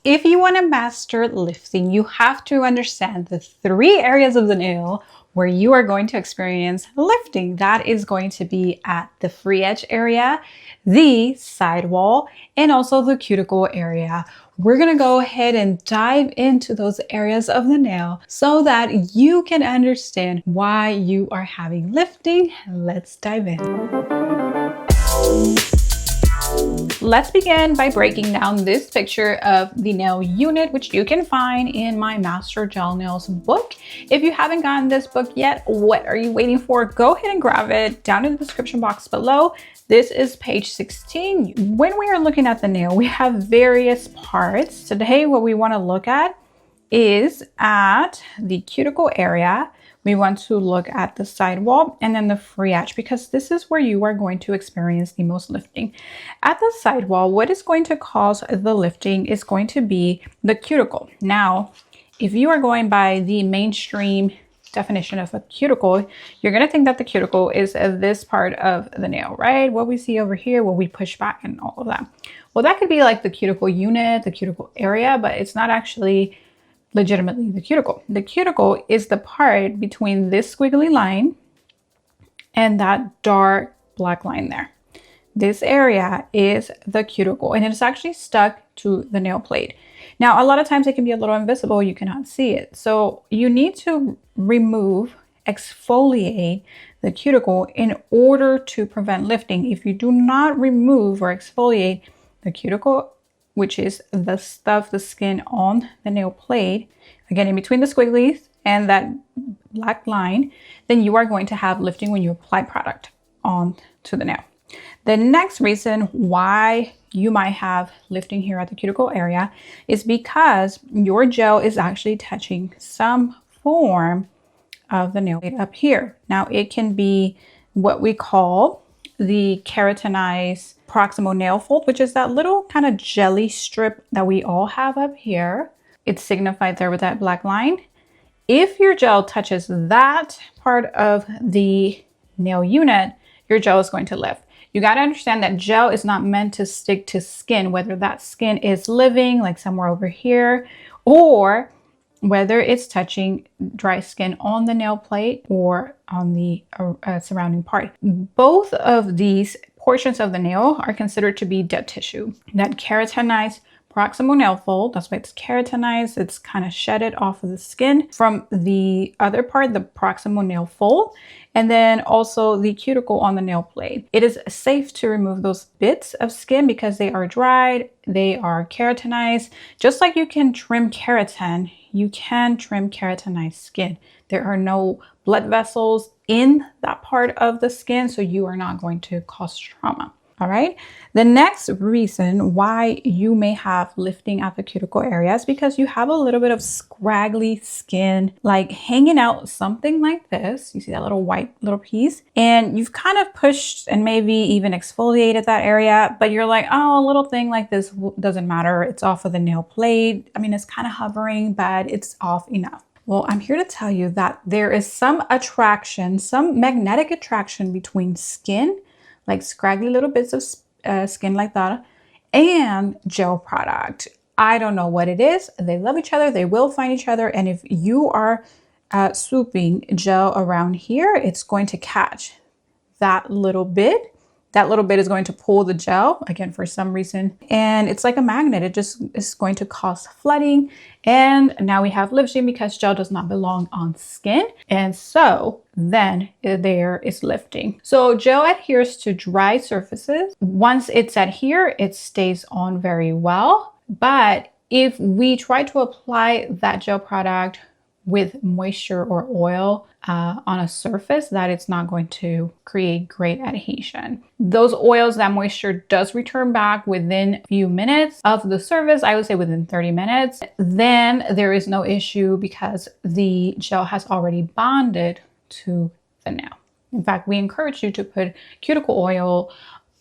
If you want to master lifting, you have to understand the 3 areas of the nail where you are going to experience lifting. That is going to be at the free edge area, the sidewall, and also the cuticle area. We're going to go ahead and dive into those areas of the nail so that you can understand why you are having lifting. Let's dive in. Let's begin by breaking down this picture of the nail unit, which you can find in my Master Gel Nails book. If you haven't gotten this book yet, what are you waiting for? Go ahead and grab it down in the description box below. This is page 16. When we are looking at the nail, we have various parts. Today, what we want to look at is at the cuticle area. We want to look at the sidewall and then the free edge, because this is where you are going to experience the most lifting. At the sidewall, what is going to cause the lifting is going to be the cuticle. Now, if you are going by the mainstream definition of a cuticle, you're going to think that the cuticle is this part of the nail, right? What we see over here, what we push back and all of that. Well, that could be like the cuticle unit, the cuticle area, but it's not actually legitimately the cuticle. The cuticle is the part between this squiggly line and that dark black line there. This area is the cuticle, and it's actually stuck to the nail plate. Now, a lot of times it can be a little invisible. You cannot see it. So you need to remove, exfoliate the cuticle in order to prevent lifting. If you do not remove or exfoliate the cuticle, which is the stuff, the skin on the nail plate, again, in between the squigglies and that black line, then you are going to have lifting when you apply product on to the nail. The next reason why you might have lifting here at the cuticle area is because your gel is actually touching some form of the nail plate up here. Now, it can be what we call the keratinized proximal nail fold, which is that little kind of jelly strip that we all have up here. It's signified there with that black line. If your gel touches that part of the nail unit, your gel is going to lift. You got to understand that gel is not meant to stick to skin, whether that skin is living like somewhere over here, or whether it's touching dry skin on the nail plate or on the surrounding part. Both of these portions of the nail are considered to be dead tissue. That keratinized proximal nail fold, that's why it's keratinized, it's kind of shedded off of the skin from the other part, the proximal nail fold, and then also the cuticle on the nail plate. It is safe to remove those bits of skin because they are dried, they are keratinized. Just like you can trim keratin, you can trim keratinized skin. There are no blood vessels in that part of the skin, so you are not going to cause trauma. All right. The next reason why you may have lifting at the cuticle area is because you have a little bit of scraggly skin, like hanging out, something like this. You see that little white little piece, and you've kind of pushed and maybe even exfoliated that area, but you're like, oh, a little thing like this doesn't matter. It's off of the nail plate. I mean, it's kind of hovering, but it's off enough. Well, I'm here to tell you that there is some attraction, some magnetic attraction between skin, like scraggly little bits of skin like that, and gel product. I don't know what it is. They love each other. They will find each other. And if you are swooping gel around here, it's going to catch that little bit. That little bit is going to pull the gel, again, for some reason. And it's like a magnet. It just is going to cause flooding. And now we have lifting because gel does not belong on skin. And so then there is lifting. So gel adheres to dry surfaces. Once it's adhered, it stays on very well. But if we try to apply that gel product with moisture or oil on a surface, that it's not going to create great adhesion. Those oils, that moisture does return back within a few minutes of the surface. I would say within 30 minutes. Then there is no issue because the gel has already bonded to the nail. In fact, we encourage you to put cuticle oil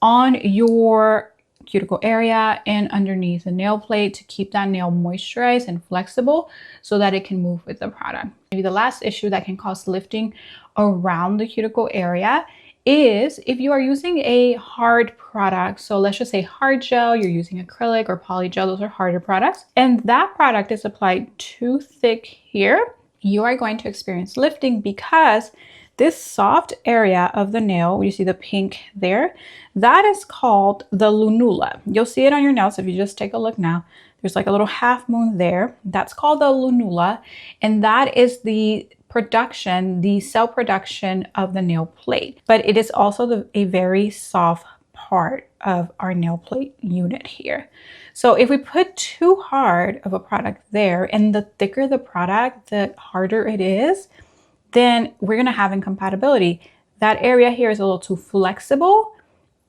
on your cuticle area and underneath the nail plate to keep that nail moisturized and flexible so that it can move with the product. Maybe the last issue that can cause lifting around the cuticle area is if you are using a hard product. So let's just say hard gel, you're using acrylic or poly gel, those are harder products, and that product is applied too thick here, you are going to experience lifting because this soft area of the nail, you see the pink there, that is called the lunula. You'll see it on your nails if you just take a look now. There's like a little half moon there. That's called the lunula, and that is the production, the cell production of the nail plate. But it is also a very soft part of our nail plate unit here. So if we put too hard of a product there, and the thicker the product, the harder it is, then we're gonna have incompatibility. That area here is a little too flexible,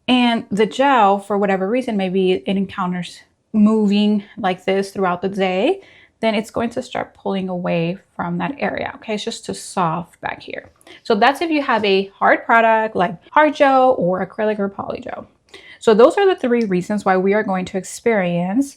and the gel, for whatever reason, maybe it encounters moving like this throughout the day, then it's going to start pulling away from that area. Okay, it's just too soft back here. So that's if you have a hard product like hard gel or acrylic or poly gel. So those are the 3 reasons why we are going to experience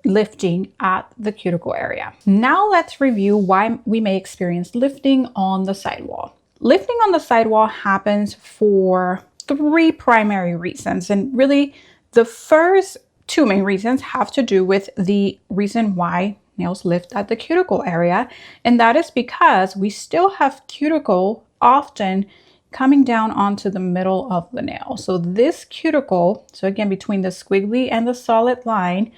lifting at the cuticle area. Now let's review why we may experience lifting on the sidewall. Lifting on the sidewall happens for 3 primary reasons, and really the first 2 main reasons have to do with the reason why nails lift at the cuticle area, and that is because we still have cuticle often coming down onto the middle of the nail. So this cuticle, so again between the squiggly and the solid line,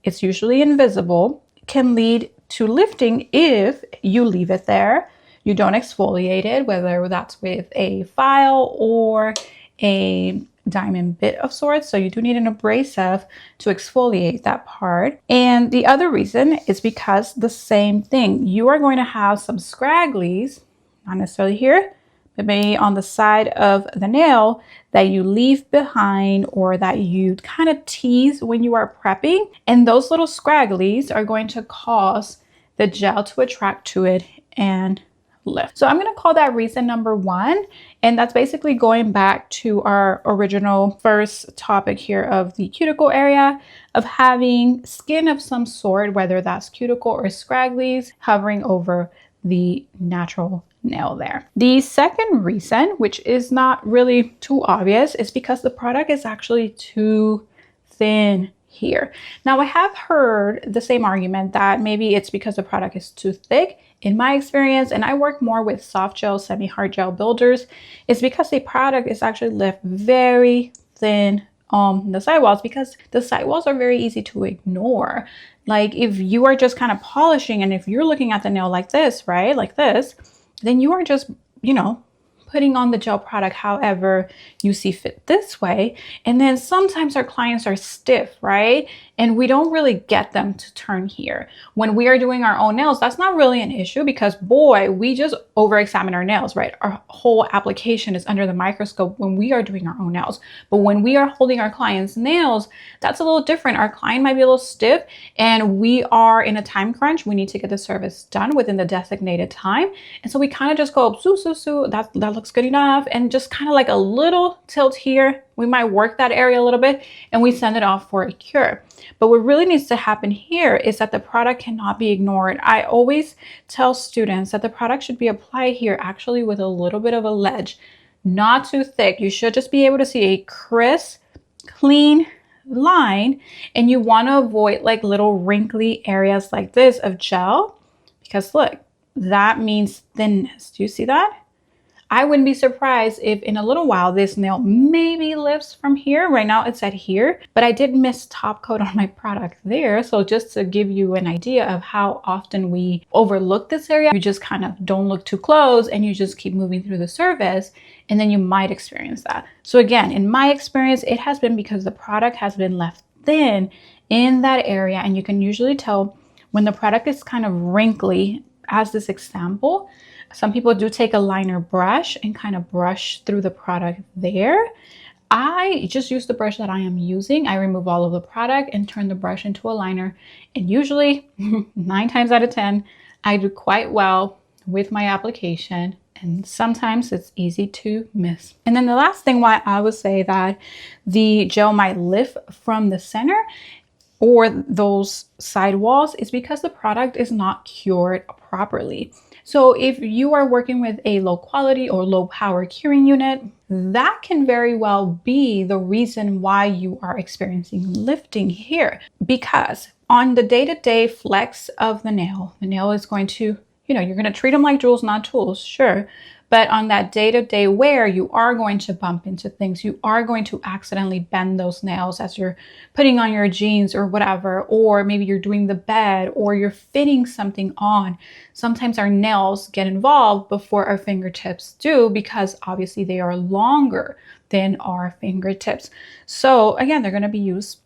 it's usually invisible, can lead to lifting if you leave it there, you don't exfoliate it, whether that's with a file or a diamond bit of sorts. So you do need an abrasive to exfoliate that part. And the other reason is because the same thing, you are going to have some scragglies, not necessarily here, but maybe on the side of the nail that you leave behind or that you kind of tease when you are prepping. And those little scragglies are going to cause the gel to attract to it and lift. So I'm going to call that reason number 1. And that's basically going back to our original first topic here of the cuticle area, of having skin of some sort, whether that's cuticle or scragglies, hovering over the natural nail there. The second reason, which is not really too obvious, is because the product is actually too thin here. Now I have heard the same argument that maybe it's because the product is too thick. In my experience, and I work more with soft gel, semi-hard gel builders, it's because the product is actually left very thin on the sidewalls, because the sidewalls are very easy to ignore. Like if you are just kind of polishing and if you're looking at the nail like this, right, like this, then you are just, you know, putting on the gel product however you see fit this way. And then sometimes our clients are stiff, right? And we don't really get them to turn here. When we are doing our own nails, that's not really an issue because boy, we just over-examine our nails, right? Our whole application is under the microscope when we are doing our own nails. But when we are holding our clients' nails, that's a little different. Our client might be a little stiff and we are in a time crunch. We need to get the service done within the designated time. And so we kind of just go, that looks good enough. And just kind of like a little tilt here. We might work that area a little bit and we send it off for a cure. But what really needs to happen here is that the product cannot be ignored. I always tell students that the product should be applied here actually with a little bit of a ledge, not too thick. You should just be able to see a crisp, clean line, and you want to avoid like little wrinkly areas like this of gel, because look, that means thinness. Do you see that? I wouldn't be surprised if in a little while this nail maybe lifts from here. Right now it's at here, but I did miss top coat on my product there. So just to give you an idea of how often we overlook this area, you just kind of don't look too close and you just keep moving through the surface, and then you might experience that. So again, in my experience, it has been because the product has been left thin in that area, and you can usually tell when the product is kind of wrinkly, as this example. Some people do take a liner brush and kind of brush through the product there. I just use the brush that I am using. I remove all of the product and turn the brush into a liner. And usually 9 times out of 10, I do quite well with my application. And sometimes it's easy to miss. And then the last thing why I would say that the gel might lift from the center or those sidewalls is because the product is not cured properly. So if you are working with a low quality or low power curing unit, that can very well be the reason why you are experiencing lifting here. Because on the day-to-day flex of the nail is going to, you're going to treat them like jewels, not tools, sure. But on that day-to-day wear, you are going to bump into things. You are going to accidentally bend those nails as you're putting on your jeans or whatever, or maybe you're doing the bed or you're fitting something on. Sometimes our nails get involved before our fingertips do, because obviously they are longer than our fingertips. So again, they're going to be used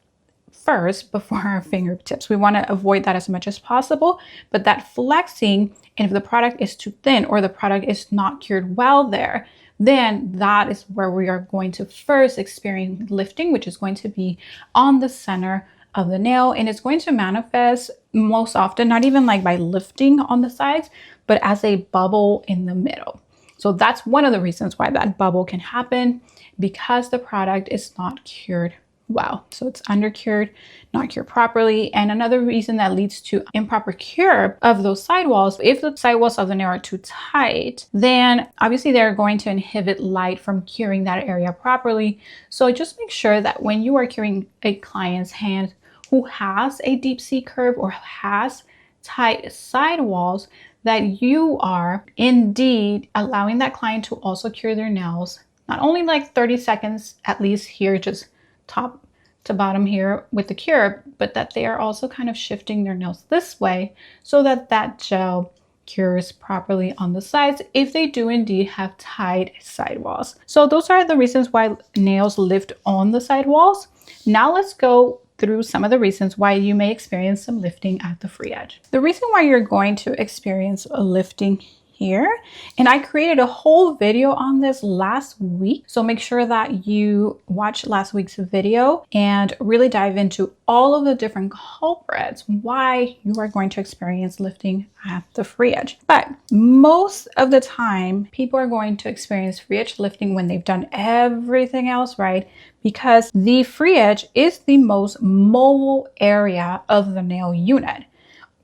first before our fingertips. We want to avoid that as much as possible. But that flexing, and if the product is too thin or the product is not cured well there, then that is where we are going to first experience lifting, which is going to be on the center of the nail. And it's going to manifest most often, not even like by lifting on the sides, but as a bubble in the middle. So that's one of the reasons why that bubble can happen, because the product is not cured well. So it's undercured, not cured properly. And another reason that leads to improper cure of those sidewalls, if the sidewalls of the nail are too tight, then obviously they're going to inhibit light from curing that area properly. So just make sure that when you are curing a client's hand who has a deep C curve or has tight sidewalls, that you are indeed allowing that client to also cure their nails, not only like 30 seconds at least here, just top to bottom here with the cure, but that they are also kind of shifting their nails this way so that that gel cures properly on the sides if they do indeed have tight sidewalls. So those are the reasons why nails lift on the sidewalls. Now let's go through some of the reasons why you may experience some lifting at the free edge. The reason why you're going to experience a lifting here, and I created a whole video on this last week, so make sure that you watch last week's video and really dive into all of the different culprits why you are going to experience lifting at the free edge. But most of the time, people are going to experience free edge lifting when they've done everything else right, because the free edge is the most mobile area of the nail unit.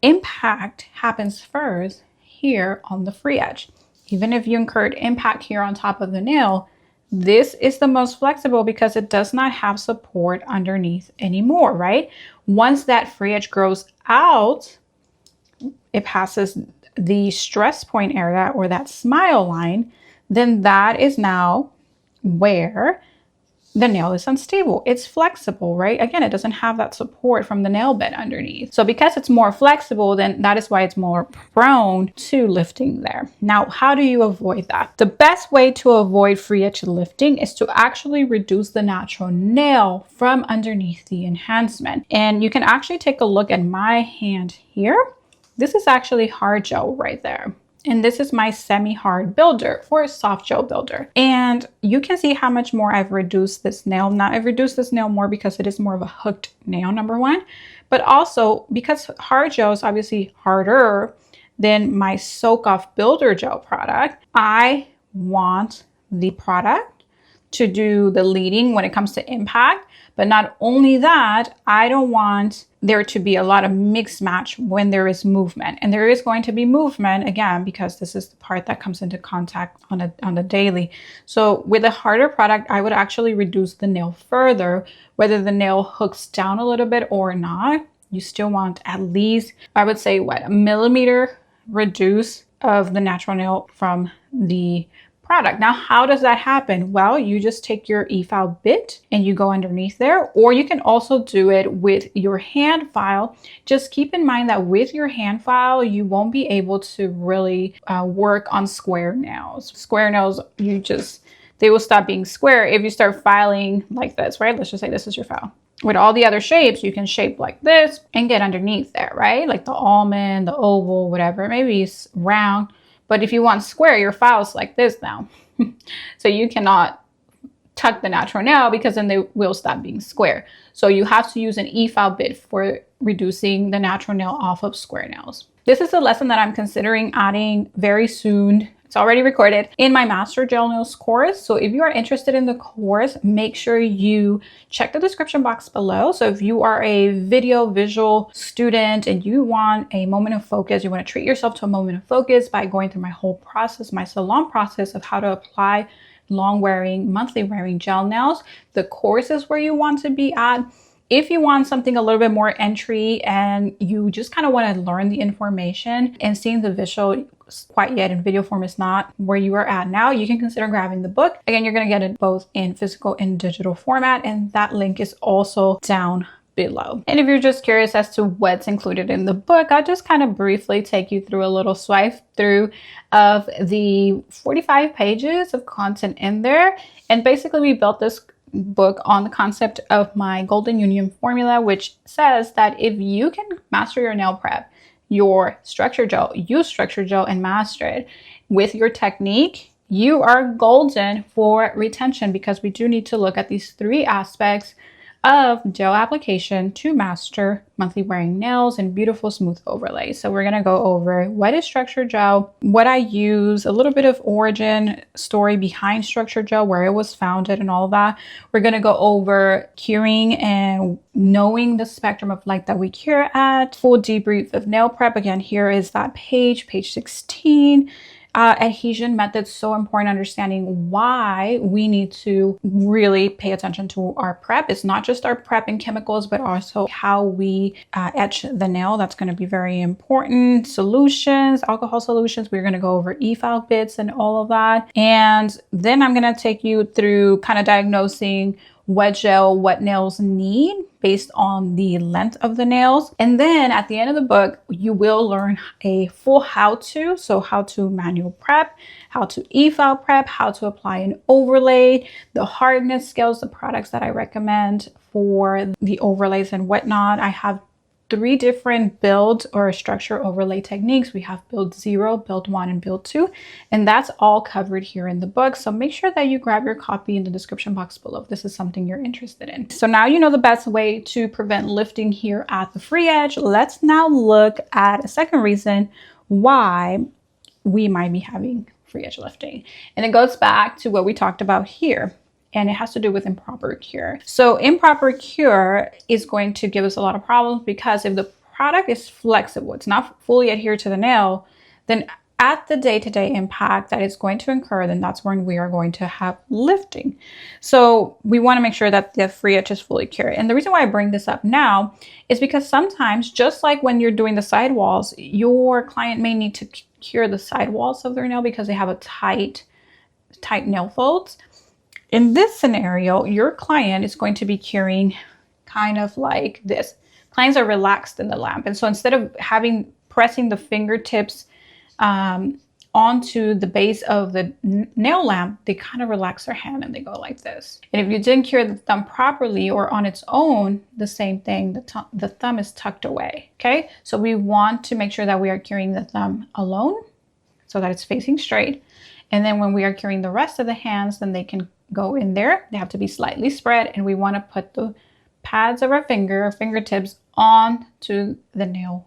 Impact happens first here on the free edge. Even if you incurred impact here on top of the nail, this is the most flexible because it does not have support underneath anymore, right? Once that free edge grows out, it passes the stress point area or that smile line, then that is now where the nail is unstable. It's flexible, right? Again, it doesn't have that support from the nail bed underneath. So because it's more flexible, then that is why it's more prone to lifting there. Now, how do you avoid that? The best way to avoid free edge lifting is to actually reduce the natural nail from underneath the enhancement. And you can actually take a look at my hand here. This is actually hard gel right there. And this is my semi-hard builder or soft gel builder. And you can see how much more I've reduced this nail. Now I've reduced this nail more because it is more of a hooked nail, number one, but also because hard gel is obviously harder than my soak off builder gel product. I want the product to do the leading when it comes to impact. But not only that, I don't want there to be a lot of mix match when there is movement. And there is going to be movement, again, because this is the part that comes into contact on the daily. So with a harder product, I would actually reduce the nail further, whether the nail hooks down a little bit or not. You still want at least, I would say, a millimeter reduce of the natural nail from the product. Now, how does that happen? Well, you just take your e-file bit and you go underneath there, or you can also do it with your hand file. Just keep in mind that with your hand file, you won't be able to really work on square nails. Square nails, they will stop being square if you start filing like this, right? Let's just say this is your file. With all the other shapes, you can shape like this and get underneath there, right? Like the almond, the oval, whatever. Maybe it's round. But if you want square, your file's like this now. So you cannot tuck the natural nail because then they will stop being square. So you have to use an e-file bit for reducing the natural nail off of square nails. This is a lesson that I'm considering adding very soon It's already recorded in my Master Gel Nails course. So if you are interested in the course, make sure you check the description box below. So if you are a visual student and you want a moment of focus, you want to treat yourself to a moment of focus by going through my whole process, my salon process of how to apply long wearing, monthly wearing gel nails, the course is where you want to be at. If you want something a little bit more entry and you just kind of want to learn the information and seeing the visual quite yet in video form is not where you are at now, you can consider grabbing the book. Again, you're going to get it both in physical and digital format, and that link is also down below. And if you're just curious as to what's included in the book, I'll just kind of briefly take you through a little swipe through of the 45 pages of content in there. And basically we built this book on the concept of my golden union formula, which says that if you can master your nail prep, your structure gel, use structure gel and master it with your technique, you are golden for retention, because we do need to look at these three aspects of gel application to master monthly wearing nails and beautiful smooth overlays. So we're going to go over what is structure gel, what I use, a little bit of origin story behind structure gel, where it was founded and all that. We're going to go over curing and knowing the spectrum of light that we cure at, full debrief of nail prep. Again, here is that page 16. Adhesion methods, so important, understanding why we need to really pay attention to our prep. It's not just our prep and chemicals, but also how we etch the nail. That's going to be very important. Solutions, alcohol solutions. We're going to go over e-file bits and all of that. And then I'm going to take you through kind of diagnosing what gel, what nails need based on the length of the nails. And then at the end of the book, you will learn a full how-to. So how to manual prep, how to e-file prep, how to apply an overlay, the hardness scales, the products that I recommend for the overlays and whatnot. I have 3 different build or structure overlay techniques. We have build 0, build 1, and build 2, and that's all covered here in the book. So make sure that you grab your copy in the description box below if this is something you're interested in. So now you know the best way to prevent lifting here at the free edge. Let's now look at a second reason why we might be having free edge lifting. And it goes back to what we talked about here. And it has to do with improper cure. So improper cure is going to give us a lot of problems, because if the product is flexible, it's not fully adhered to the nail, then at the day-to-day impact that it's going to incur, then that's when we are going to have lifting. So we want to make sure that the free edge is fully cured. And the reason why I bring this up now is because sometimes, just like when you're doing the sidewalls, your client may need to cure the sidewalls of their nail because they have a tight nail folds. In this scenario, your client is going to be curing kind of like this. Clients are relaxed in the lamp. And so instead of pressing the fingertips onto the base of the nail lamp, they kind of relax their hand and they go like this. And if you didn't cure the thumb properly or on its own, the same thing, the thumb is tucked away, okay? So we want to make sure that we are curing the thumb alone so that it's facing straight. And then when we are curing the rest of the hands, then they can go in there. They have to be slightly spread, and we want to put the pads of our fingertips onto the nail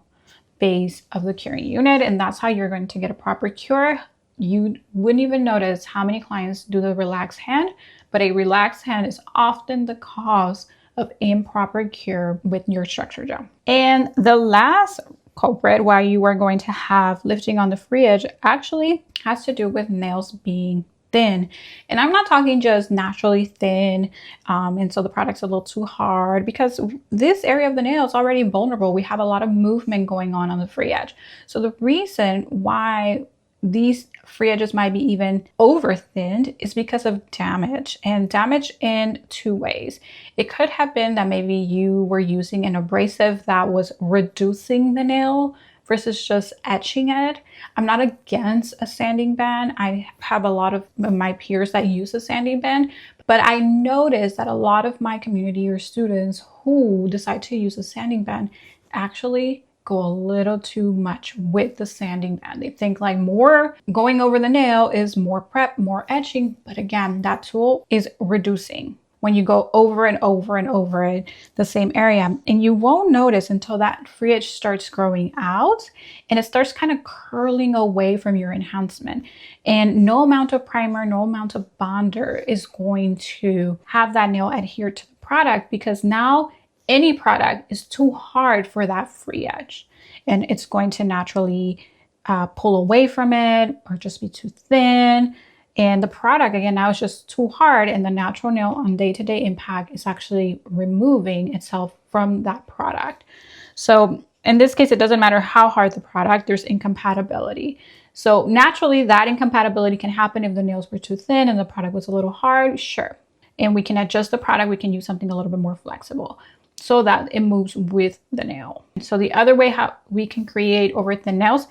base of the curing unit, and that's how you're going to get a proper cure. You wouldn't even notice how many clients do the relaxed hand, but a relaxed hand is often the cause of improper cure with your structure gel. And the last culprit why you are going to have lifting on the free edge actually has to do with nails being thin. And I'm not talking just naturally thin, and so the product's a little too hard, because this area of the nail is already vulnerable. We have a lot of movement going on the free edge. So the reason why these free edges might be even over thinned is because of damage, and damage in 2 ways. It could have been that maybe you were using an abrasive that was reducing the nail versus just etching it. I'm not against a sanding band. I have a lot of my peers that use a sanding band, but I noticed that a lot of my community or students who decide to use a sanding band actually go a little too much with the sanding band. They think like more going over the nail is more prep, more etching, but again, that tool is reducing. when you go over and over and over it, the same area. And you won't notice until that free edge starts growing out and it starts kind of curling away from your enhancement. And no amount of primer, no amount of bonder is going to have that nail adhere to the product, because now any product is too hard for that free edge and it's going to naturally pull away from it or just be too thin. And the product, again, now is just too hard, and the natural nail on day-to-day impact is actually removing itself from that product. So in this case, it doesn't matter how hard the product, there's incompatibility. So naturally, that incompatibility can happen if the nails were too thin and the product was a little hard, sure. And we can adjust the product, we can use something a little bit more flexible so that it moves with the nail. So the other way how we can create over thin nails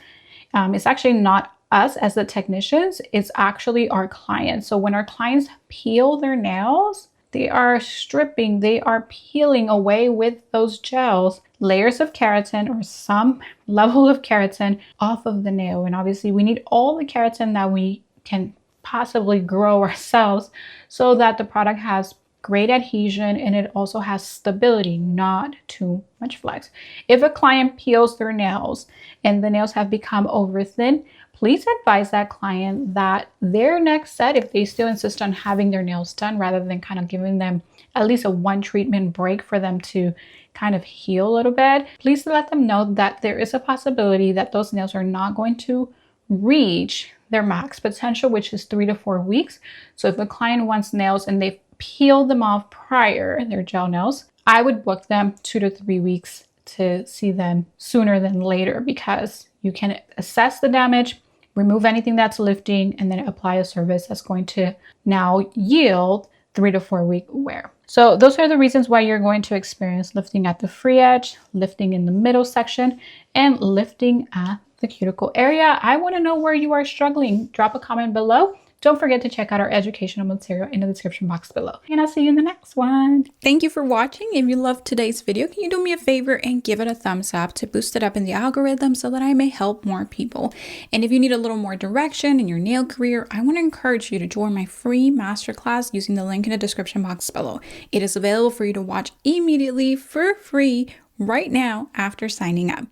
is actually not us as the technicians, it's actually our clients. So when our clients peel their nails, they are stripping, they are peeling away with those gels layers of keratin or some level of keratin off of the nail. And obviously we need all the keratin that we can possibly grow ourselves so that the product has great adhesion and it also has stability, not too much flex. If a client peels their nails and the nails have become over thin, please advise that client that their next set, if they still insist on having their nails done rather than kind of giving them at least a one treatment break for them to kind of heal a little bit, please let them know that there is a possibility that those nails are not going to reach their max potential, which is 3 to 4 weeks. So if a client wants nails and they've peeled them off prior, their gel nails, I would book them 2 to 3 weeks to see them sooner than later, because you can assess the damage, remove anything that's lifting, and then apply a service that's going to now yield 3 to 4 week wear. So those are the reasons why you're going to experience lifting at the free edge, lifting in the middle section, and lifting at the cuticle area. I want to know where you are struggling. Drop a comment below. Don't forget to check out our educational material in the description box below. And I'll see you in the next one. Thank you for watching. If you loved today's video, can you do me a favor and give it a thumbs up to boost it up in the algorithm so that I may help more people? And if you need a little more direction in your nail career, I want to encourage you to join my free masterclass using the link in the description box below. It is available for you to watch immediately for free right now after signing up.